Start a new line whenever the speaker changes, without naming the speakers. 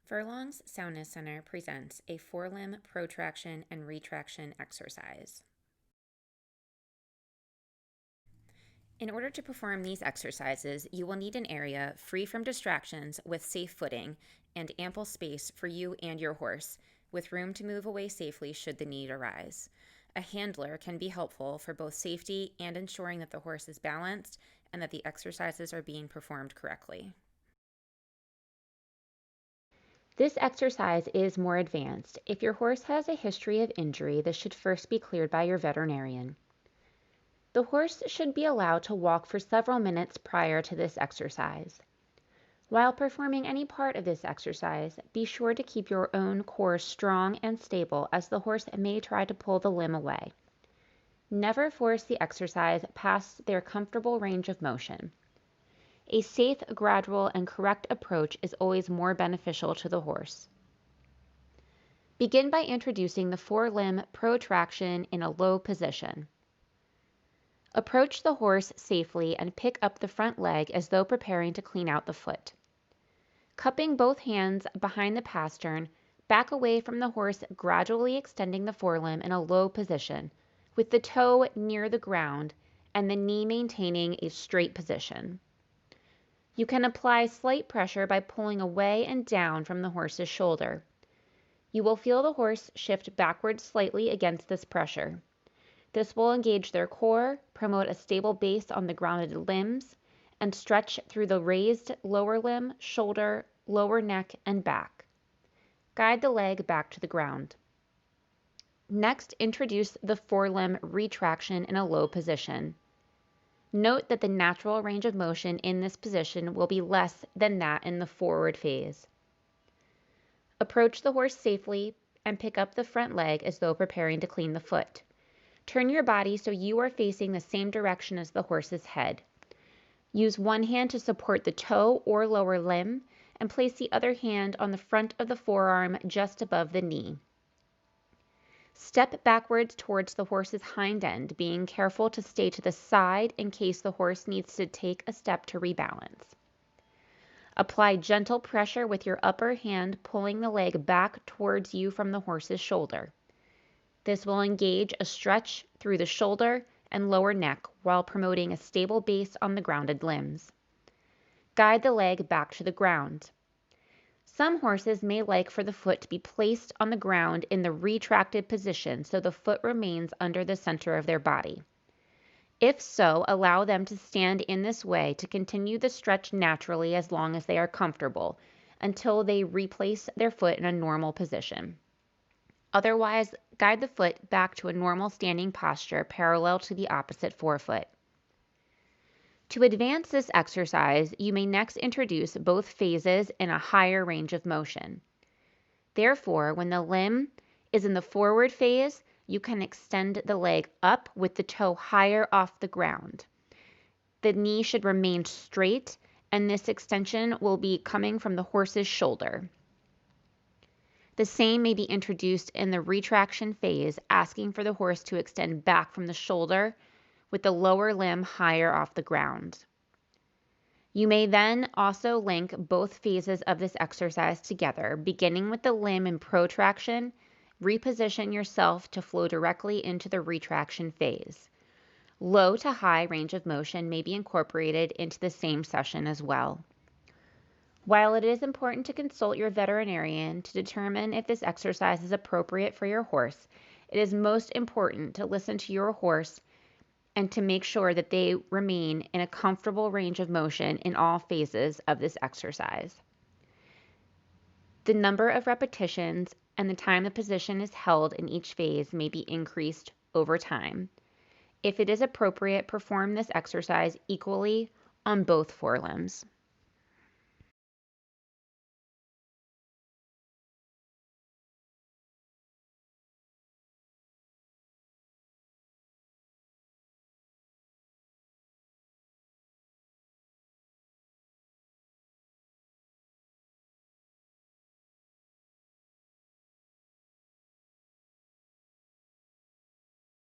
Furlong's Soundness Center presents a forelimb protraction and retraction exercise. In order to perform these exercises, you will need an area free from distractions with safe footing and ample space for you and your horse, with room to move away safely should the need arise. A handler can be helpful for both safety and ensuring that the horse is balanced and that the exercises are being performed correctly.
This exercise is more advanced. If your horse has a history of injury, this should first be cleared by your veterinarian. The horse should be allowed to walk for several minutes prior to this exercise. While performing any part of this exercise, be sure to keep your own core strong and stable, as the horse may try to pull the limb away. Never force the exercise past their comfortable range of motion. A safe, gradual, and correct approach is always more beneficial to the horse. Begin by introducing the forelimb protraction in a low position. Approach the horse safely and pick up the front leg as though preparing to clean out the foot. Cupping both hands behind the pastern, back away from the horse, gradually extending the forelimb in a low position, with the toe near the ground and the knee maintaining a straight position. You can apply slight pressure by pulling away and down from the horse's shoulder. You will feel the horse shift backwards slightly against this pressure. This will engage their core, promote a stable base on the grounded limbs, and stretch through the raised lower limb, shoulder, lower neck, and back. Guide the leg back to the ground. Next, introduce the forelimb retraction in a low position. Note that the natural range of motion in this position will be less than that in the forward phase. Approach the horse safely and pick up the front leg as though preparing to clean the foot. Turn your body so you are facing the same direction as the horse's head. Use one hand to support the toe or lower limb and place the other hand on the front of the forearm just above the knee. Step backwards towards the horse's hind end, being careful to stay to the side in case the horse needs to take a step to rebalance. Apply gentle pressure with your upper hand, pulling the leg back towards you from the horse's shoulder. This will engage a stretch through the shoulder and lower neck while promoting a stable base on the grounded limbs. Guide the leg back to the ground. Some horses may like for the foot to be placed on the ground in the retracted position so the foot remains under the center of their body. If so, allow them to stand in this way to continue the stretch naturally as long as they are comfortable, until they replace their foot in a normal position. Otherwise, guide the foot back to a normal standing posture parallel to the opposite forefoot. To advance this exercise, you may next introduce both phases in a higher range of motion. Therefore, when the limb is in the forward phase, you can extend the leg up with the toe higher off the ground. The knee should remain straight, and this extension will be coming from the horse's shoulder. The same may be introduced in the retraction phase, asking for the horse to extend back from the shoulder with the lower limb higher off the ground. You may then also link both phases of this exercise together, beginning with the limb in protraction. Reposition yourself to flow directly into the retraction phase. Low to high range of motion may be incorporated into the same session as well. While it is important to consult your veterinarian to determine if this exercise is appropriate for your horse, it is most important to listen to your horse and to make sure that they remain in a comfortable range of motion in all phases of this exercise. The number of repetitions and the time the position is held in each phase may be increased over time. If it is appropriate, perform this exercise equally on both forelimbs.